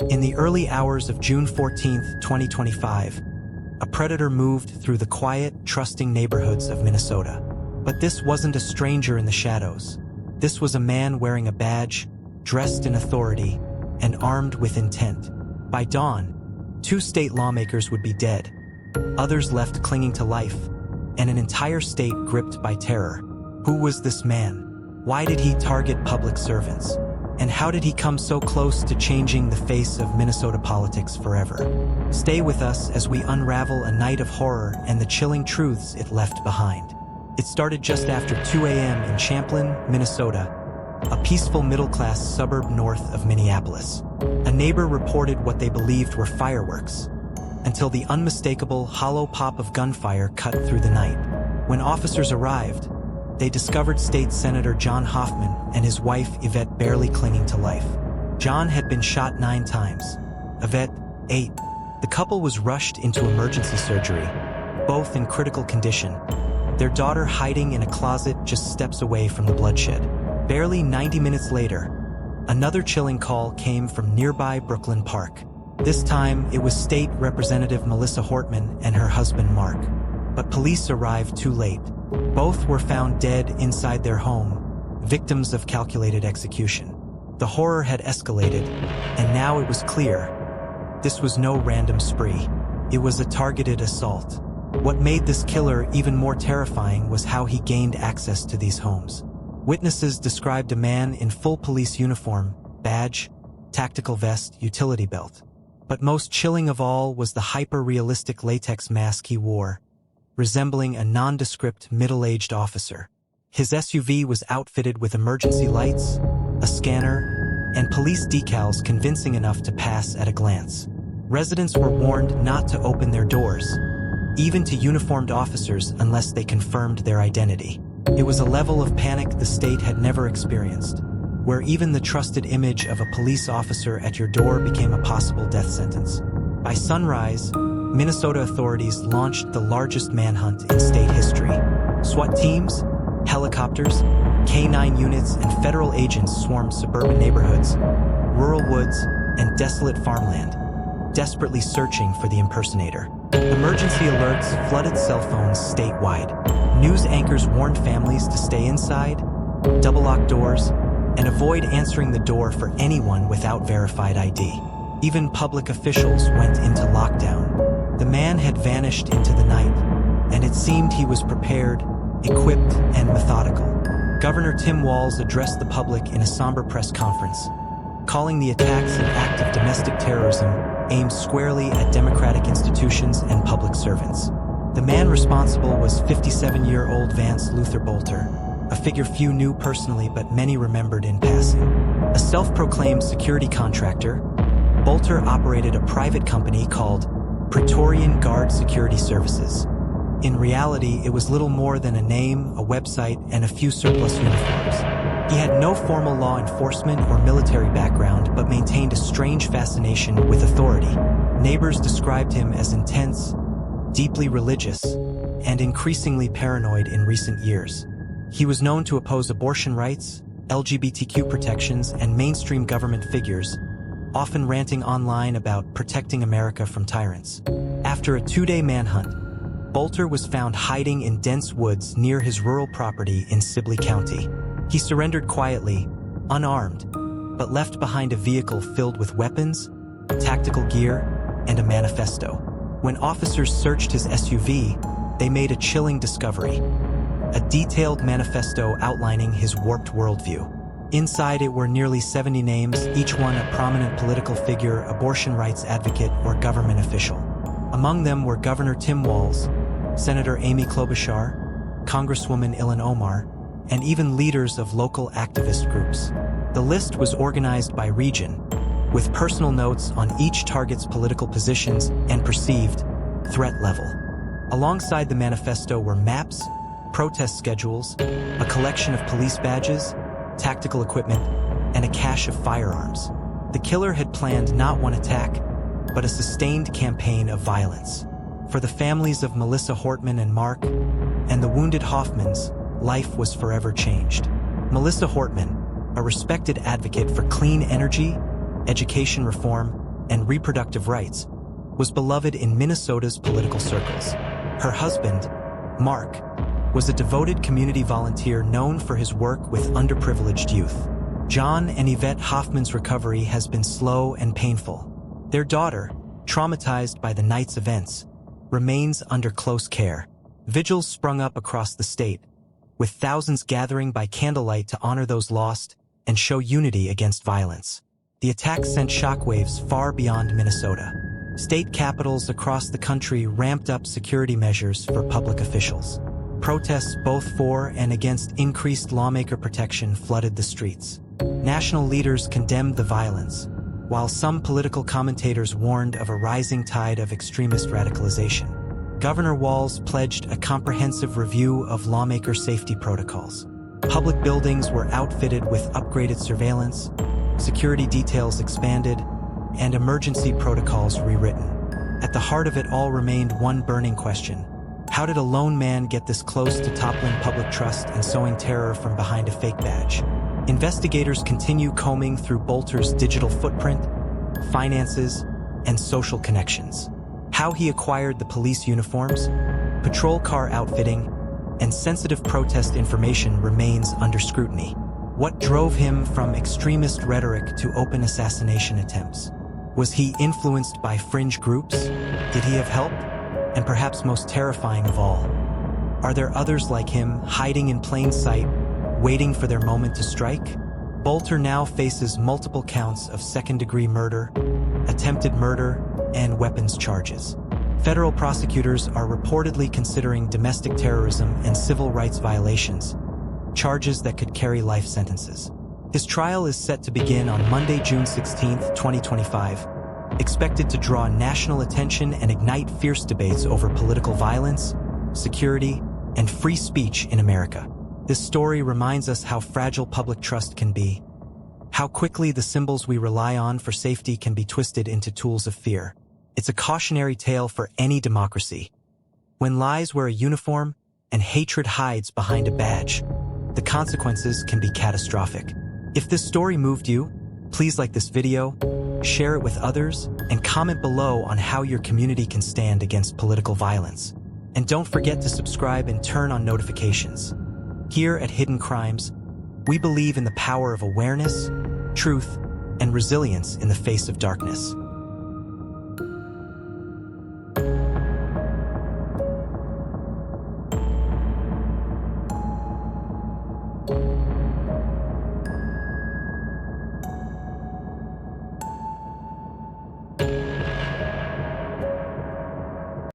In the early hours of June 14, 2025, a predator moved through the quiet, trusting neighborhoods of Minnesota. But this wasn't a stranger in the shadows. This was a man wearing a badge, dressed in authority, and armed with intent. By dawn, 2 state lawmakers would be dead, others left clinging to life, and an entire state gripped by terror. Who was this man? Why did he target public servants? And how did he come so close to changing the face of Minnesota politics forever? Stay with us as we unravel a night of horror and the chilling truths it left behind. It started just after 2 a.m. in Champlin, Minnesota, a peaceful middle-class suburb north of Minneapolis. A neighbor reported what they believed were fireworks, until the unmistakable hollow pop of gunfire cut through the night. When officers arrived, they discovered State Senator John Hoffman and his wife Yvette barely clinging to life. John had been shot 9 times, Yvette 8. The couple was rushed into emergency surgery, both in critical condition, their daughter hiding in a closet just steps away from the bloodshed. Barely 90 minutes later, another chilling call came from nearby Brooklyn Park. This time, it was State Representative Melissa Hortman and her husband Mark. But police arrived too late. Both were found dead inside their home, victims of calculated execution. The horror had escalated, and now it was clear. This was no random spree. It was a targeted assault. What made this killer even more terrifying was how he gained access to these homes. Witnesses described a man in full police uniform, badge, tactical vest, utility belt. But most chilling of all was the hyper-realistic latex mask he wore, resembling a nondescript middle-aged officer. His SUV was outfitted with emergency lights, a scanner, and police decals convincing enough to pass at a glance. Residents were warned not to open their doors, even to uniformed officers unless they confirmed their identity. It was a level of panic the state had never experienced, where even the trusted image of a police officer at your door became a possible death sentence. By sunrise, Minnesota authorities launched the largest manhunt in state history. SWAT teams, helicopters, K-9 units, and federal agents swarmed suburban neighborhoods, rural woods, and desolate farmland, desperately searching for the impersonator. Emergency alerts flooded cell phones statewide. News anchors warned families to stay inside, double-lock doors, and avoid answering the door for anyone without verified ID. Even public officials went into lockdown. The man had vanished into the night, and it seemed he was prepared, equipped, and methodical. Governor Tim Walz addressed the public in a somber press conference, calling the attacks an act of domestic terrorism aimed squarely at democratic institutions and public servants. The man responsible was 57-year-old Vance Luther Boelter, a figure few knew personally but many remembered in passing. A self-proclaimed security contractor, Boelter operated a private company called Praetorian Guard Security Services. In reality, it was little more than a name, a website, and a few surplus uniforms. He had no formal law enforcement or military background, but maintained a strange fascination with authority. Neighbors described him as intense, deeply religious, and increasingly paranoid in recent years. He was known to oppose abortion rights, LGBTQ protections, and mainstream government figures, often ranting online about protecting America from tyrants. After a 2-day manhunt, Boelter was found hiding in dense woods near his rural property in Sibley County. He surrendered quietly, unarmed, but left behind a vehicle filled with weapons, tactical gear, and a manifesto. When officers searched his SUV, they made a chilling discovery: a detailed manifesto outlining his warped worldview. Inside it were nearly 70 names, each one a prominent political figure, abortion rights advocate, or government official. Among them were Governor Tim Walz, Senator Amy Klobuchar, Congresswoman Ilhan Omar, and even leaders of local activist groups. The list was organized by region, with personal notes on each target's political positions and perceived threat level. Alongside the manifesto were maps, protest schedules, a collection of police badges, tactical equipment, and a cache of firearms. The killer had planned not one attack, but a sustained campaign of violence. For the families of Melissa Hortman and Mark, and the wounded Hoffmans, life was forever changed. Melissa Hortman, a respected advocate for clean energy, education reform, and reproductive rights, was beloved in Minnesota's political circles. Her husband, Mark, was a devoted community volunteer known for his work with underprivileged youth. John and Yvette Hoffman's recovery has been slow and painful. Their daughter, traumatized by the night's events, remains under close care. Vigils sprung up across the state, with thousands gathering by candlelight to honor those lost and show unity against violence. The attack sent shockwaves far beyond Minnesota. State capitals across the country ramped up security measures for public officials. Protests both for and against increased lawmaker protection flooded the streets. National leaders condemned the violence, while some political commentators warned of a rising tide of extremist radicalization. Governor Walz pledged a comprehensive review of lawmaker safety protocols. Public buildings were outfitted with upgraded surveillance, security details expanded, and emergency protocols rewritten. At the heart of it all remained one burning question: how did a lone man get this close to toppling public trust and sowing terror from behind a fake badge? Investigators continue combing through Boelter's digital footprint, finances, and social connections. How he acquired the police uniforms, patrol car outfitting, and sensitive protest information remains under scrutiny. What drove him from extremist rhetoric to open assassination attempts? Was he influenced by fringe groups? Did he have help? And perhaps most terrifying of all, are there others like him hiding in plain sight, waiting for their moment to strike? Boelter now faces multiple counts of second-degree murder, attempted murder, and weapons charges. Federal prosecutors are reportedly considering domestic terrorism and civil rights violations, charges that could carry life sentences. His trial is set to begin on Monday, June 16, 2025, expected to draw national attention and ignite fierce debates over political violence, security, and free speech in America. This story reminds us how fragile public trust can be, how quickly the symbols we rely on for safety can be twisted into tools of fear. It's a cautionary tale for any democracy. When lies wear a uniform and hatred hides behind a badge, the consequences can be catastrophic. If this story moved you, please like this video, share it with others, and comment below on how your community can stand against political violence. And don't forget to subscribe and turn on notifications. Here at Hidden Crimes, we believe in the power of awareness, truth, and resilience in the face of darkness.